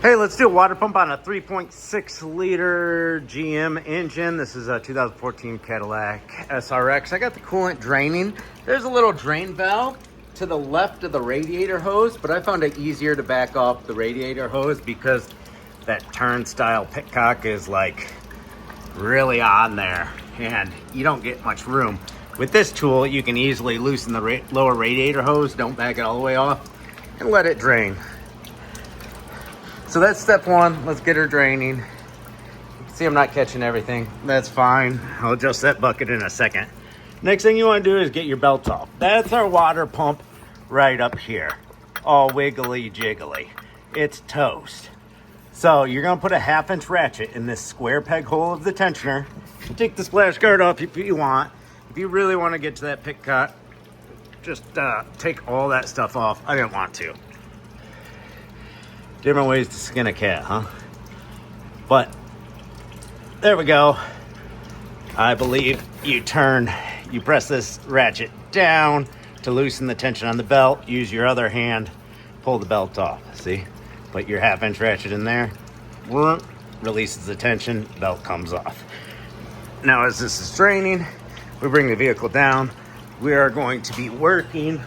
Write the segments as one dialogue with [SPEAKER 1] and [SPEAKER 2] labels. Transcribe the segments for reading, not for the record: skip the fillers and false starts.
[SPEAKER 1] Hey, let's do a water pump on a 3.6 liter GM engine. This is a 2014 Cadillac SRX. I got the coolant draining. There's a little drain valve to the left of the radiator hose, but I found it easier to back off the radiator hose because that turnstile pitcock is like really on there and you don't get much room. With this tool, you can easily loosen the lower radiator hose, don't back it all the way off, and let it drain. So that's step one. Let's get her draining. You can see I'm not catching everything. That's fine. I'll adjust that bucket in a second. Next thing you want to do is get your belt off. That's our water pump right up here. All wiggly jiggly. It's toast. So you're going to put a 1/2-inch ratchet in this square peg hole of the tensioner. Take the splash guard off if you want. If you really want to get to that pit cut, just take all that stuff off. I didn't want to. Different ways to skin a cat, huh? But there we go. I believe you press this ratchet down to loosen the tension on the belt. Use your other hand, pull the belt off. See? Put your 1/2-inch ratchet in there. Releases the tension, belt comes off. Now as this is draining, we bring the vehicle down. We are going to be working,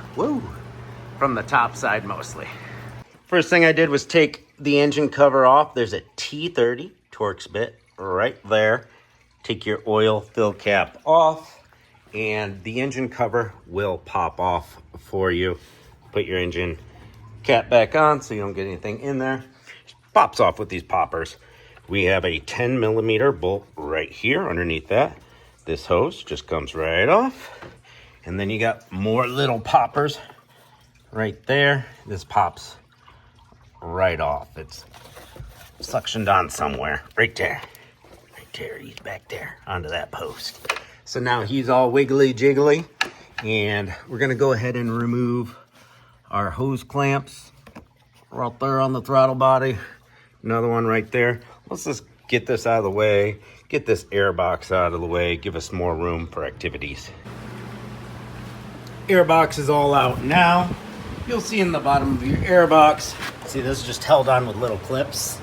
[SPEAKER 1] from the top side mostly. First thing I did was take the engine cover off. There's a T30 Torx bit right there. Take your oil fill cap off and the engine cover will pop off for you. Put your engine cap back on so you don't get anything in there. It pops off with these poppers. We have a 10mm bolt right here underneath that. This hose just comes right off. And then you got more little poppers right there. This pops right off. It's suctioned on somewhere. Right there. Right there. He's back there onto that post. So now he's all wiggly jiggly. And we're going to go ahead and remove our hose clamps right there on the throttle body. Another one right there. Let's just get this out of the way. Get this air box out of the way. Give us more room for activities. Air box is all out now. You'll see in the bottom of your air box. See, this is just held on with little clips.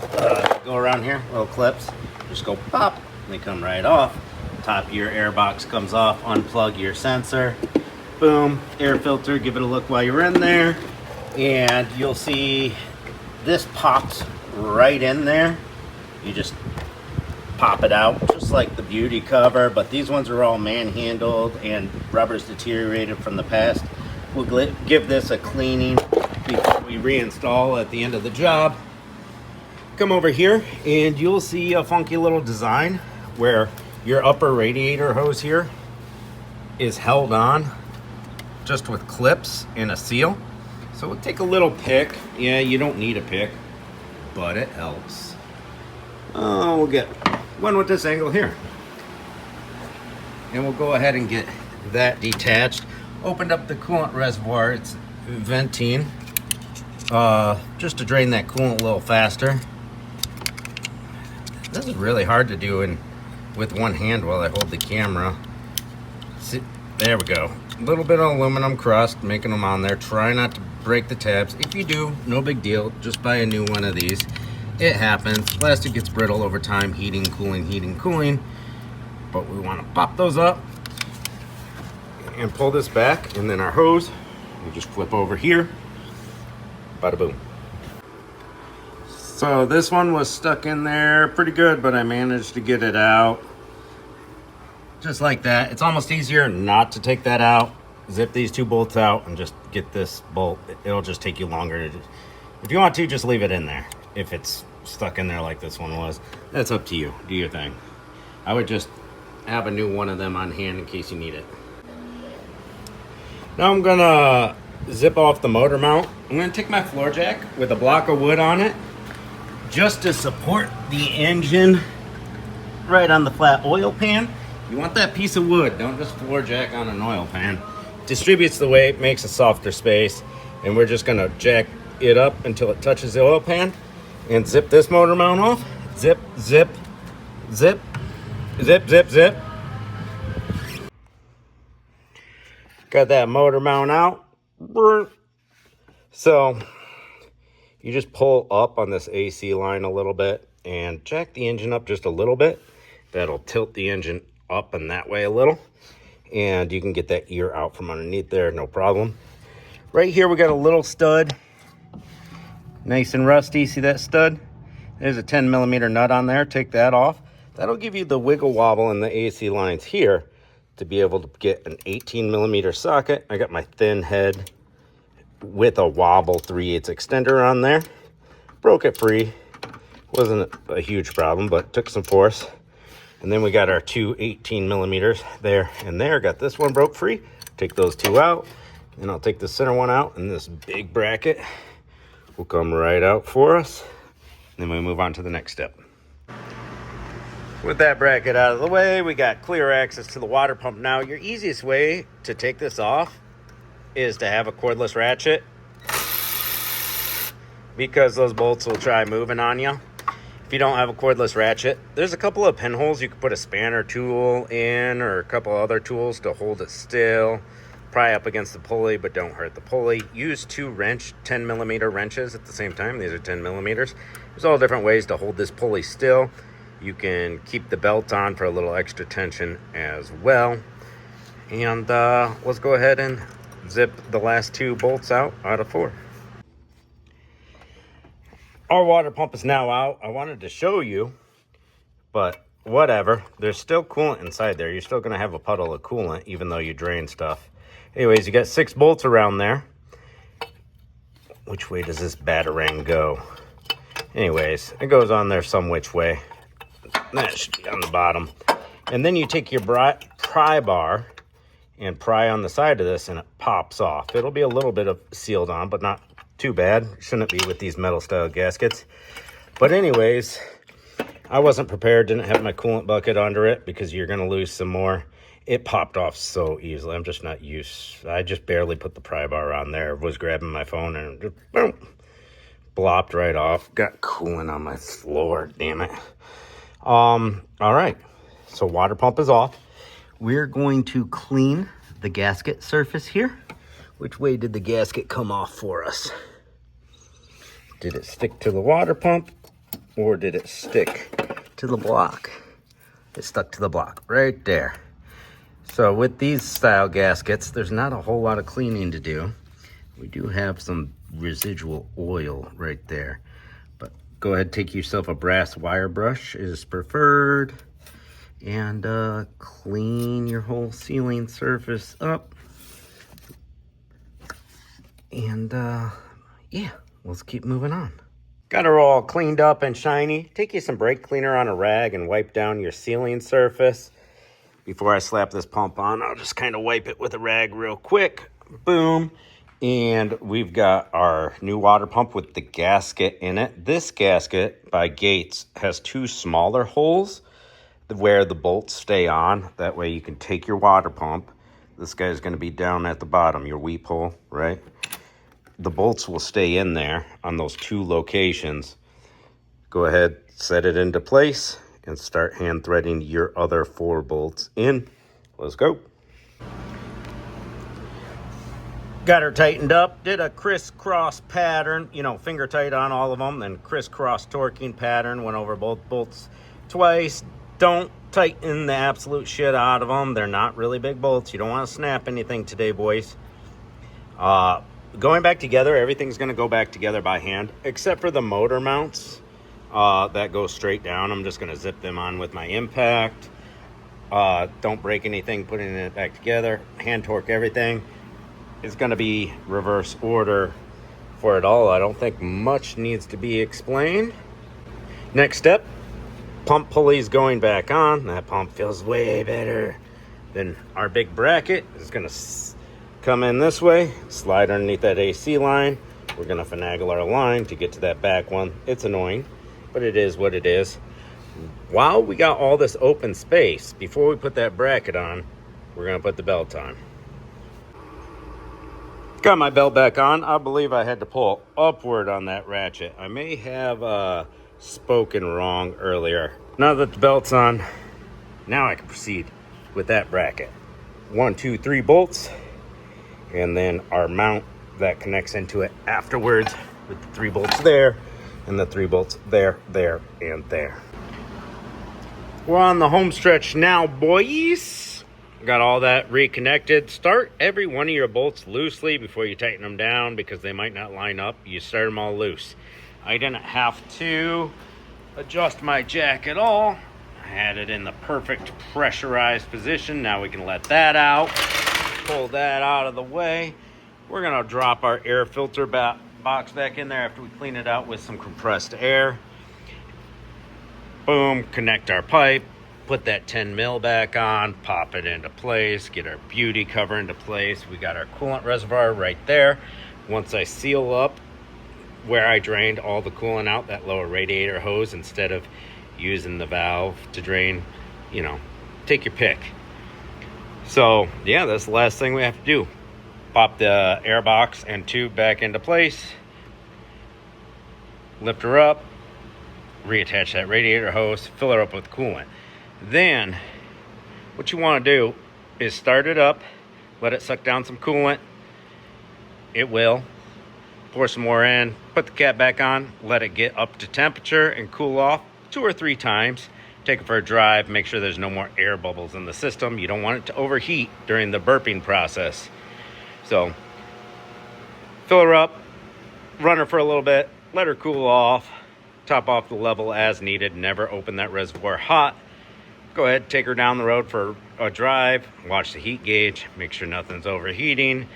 [SPEAKER 1] Go around here, little clips. Just go pop, and they come right off. Top of your air box comes off. Unplug your sensor. Boom, air filter. Give it a look while you're in there. And you'll see this pops right in there. You just pop it out, just like the beauty cover. But these ones are all manhandled and rubber's deteriorated from the past. We'll give this a cleaning before we reinstall at the end of the job. Come over here and you'll see a funky little design where your upper radiator hose here is held on just with clips and a seal. So we'll take a little pick. Yeah, you don't need a pick, but it helps. We'll get one with this angle here. And we'll go ahead and get that detached. Opened up the coolant reservoir. It's venting just to drain that coolant a little faster. This is really hard to do with one hand while I hold the camera. See, there we go. A little bit of aluminum crust, making them on there. Try not to break the tabs. If you do, no big deal. Just buy a new one of these. It happens. Plastic gets brittle over time. Heating, cooling. But we want to pop those up and pull this back, and then our hose we just flip over here. Bada boom. So this one was stuck in there pretty good, but I managed to get it out just like that. It's almost easier not to take that out. Zip these two bolts out and just get this bolt. It'll just take you longer. If you want to, just leave it in there. If it's stuck in there like this one was, that's up to you. Do your thing. I would just have a new one of them on hand in case you need it. Now I'm gonna zip off the motor mount. I'm gonna take my floor jack with a block of wood on it just to support the engine right on the flat oil pan. You want that piece of wood, don't just floor jack on an oil pan. Distributes the weight, makes a softer space, and we're just gonna jack it up until it touches the oil pan and zip this motor mount off. Zip, zip, zip, zip, zip, zip. Got that motor mount out. So You just pull up on this AC line a little bit and jack the engine up just a little bit. That'll tilt the engine up and that way a little. And you can get that ear out from underneath there, no problem. Right here we got a little stud. Nice and rusty, see that stud? There's a 10 millimeter nut on there, take that off. That'll give you the wiggle wobble in the AC lines here to be able to get an 18 millimeter socket. I got my thin head with a wobble 3/8 extender on there. Broke it free. Wasn't a huge problem, but took some force. And then we got our two 18 millimeters there and there. Got this one broke free. Take those two out. And I'll take the center one out, and this big bracket will come right out for us. And then we move on to the next step. With that bracket out of the way, we got clear access to the water pump. Now, your easiest way to take this off is to have a cordless ratchet, because those bolts will try moving on you. If you don't have a cordless ratchet, there's a couple of pinholes you can put a spanner tool in, or a couple other tools to hold it still. Pry up against the pulley, but don't hurt the pulley. Use two 10 millimeter wrenches at the same time. These are 10 millimeters. There's all different ways to hold this pulley still. You can keep the belt on for a little extra tension as well. And let's go ahead and zip the last two bolts out of 4. Our water pump is now out. I wanted to show you, but whatever. There's still coolant inside there. You're still going to have a puddle of coolant even though you drain stuff. Anyways, you got 6 bolts around there. Which way does this batarang go? Anyways, it goes on there some which way. That should be on the bottom. And then you take your pry bar and pry on the side of this, and it pops off. It'll be a little bit of sealed on, but not too bad. Shouldn't be with these metal style gaskets. But anyways, I wasn't prepared, didn't have my coolant bucket under it, because you're going to lose some more. It popped off so easily. I'm just not used. I just barely put the pry bar on there. Was grabbing my phone and just boom, blopped right off. Got coolant on my floor, damn it. All right, so water pump is off. We're going to clean the gasket surface here. Which way did the gasket come off for us? Did it stick to the water pump, or did it stick to the block? It stuck to the block right there. So with these style gaskets, there's not a whole lot of cleaning to do. We do have some residual oil right there. But go ahead, take yourself a brass wire brush is preferred. And clean your whole sealing surface up. And yeah, let's keep moving on. Got her all cleaned up and shiny. Take you some brake cleaner on a rag and wipe down your sealing surface. Before I slap this pump on, I'll just kind of wipe it with a rag real quick. Boom. And we've got our new water pump with the gasket in it. This gasket by Gates has 2 smaller holes where the bolts stay on. That way you can take your water pump. This guy's going to be down at the bottom, your weep hole, right? The bolts will stay in there on those 2 locations. Go ahead, set it into place, and start hand threading your other 4 bolts in. Let's go. Got her tightened up, did a crisscross pattern, finger tight on all of them, then crisscross torquing pattern, went over both bolts twice. Don't tighten the absolute shit out of them. They're not really big bolts. You don't want to snap anything today, boys. Going back together, everything's going to go back together by hand, except for the motor mounts that go straight down. I'm just going to zip them on with my impact. Don't break anything putting it back together. Hand torque everything. It's going to be reverse order for it all. I don't think much needs to be explained. Next step. Pump pulley's going back on. That pump feels way better. Then our big bracket is going to come in this way, slide underneath that AC line. We're going to finagle our line to get to that back one. It's annoying, but it is what it is. While we got all this open space, before we put that bracket on, we're going to put the belt on. Got my belt back on. I believe I had to pull upward on that ratchet. I may have spoken wrong earlier. Now that the belt's on, now I can proceed with that bracket. 1, 2, 3 bolts, and then our mount that connects into it afterwards. with the 3 bolts there and the 3 bolts there, there, and there. We're on the home stretch now, boys. Got all that reconnected. Start every one of your bolts loosely before you tighten them down because they might not line up. You start them all loose. I didn't have to adjust my jack at all. I had it in the perfect pressurized position. Now we can let that out. Pull that out of the way. We're gonna drop our air filter box back in there after we clean it out with some compressed air. Boom, connect our pipe, put that 10 mil back on, pop it into place, get our beauty cover into place. We got our coolant reservoir right there. Once I seal up where I drained all the coolant out, that lower radiator hose, instead of using the valve to drain, you know, take your pick. So yeah, that's the last thing we have to do. Pop the air box and tube back into place, lift her up, reattach that radiator hose, fill her up with coolant. Then what you want to do is start it up, let it suck down some coolant. It will. Pour some more in, put the cap back on, let it get up to temperature and cool off 2 or 3 times. Take it for a drive, make sure there's no more air bubbles in the system. You don't want it to overheat during the burping process. So fill her up, run her for a little bit, let her cool off, top off the level as needed. Never open that reservoir hot. Go ahead, take her down the road for a drive, watch the heat gauge, make sure nothing's overheating,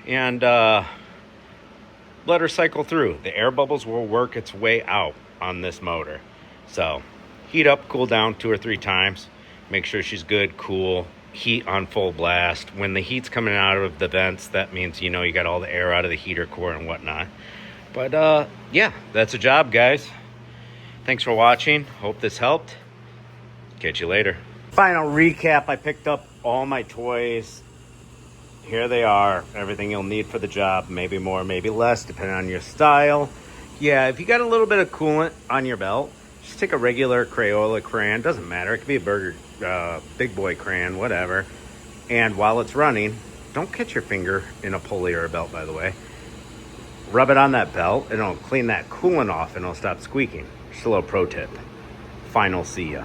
[SPEAKER 1] and let her cycle through. The air bubbles will work its way out on this motor. So heat up, cool down 2 or 3 times. Make sure she's good, cool, heat on full blast. When the heat's coming out of the vents, that means, you know, you got all the air out of the heater core and whatnot. But yeah, that's a job, guys. Thanks for watching. Hope this helped. Catch you later. Final recap, I picked up all my toys. Here they are, everything you'll need for the job, maybe more, maybe less, depending on your style. Yeah, if you got a little bit of coolant on your belt, just take a regular Crayola crayon, doesn't matter, it could be a big boy crayon, whatever. And while it's running, don't catch your finger in a pulley or a belt, by the way. Rub it on that belt, and it'll clean that coolant off and it'll stop squeaking. Just a little pro tip. Final see ya.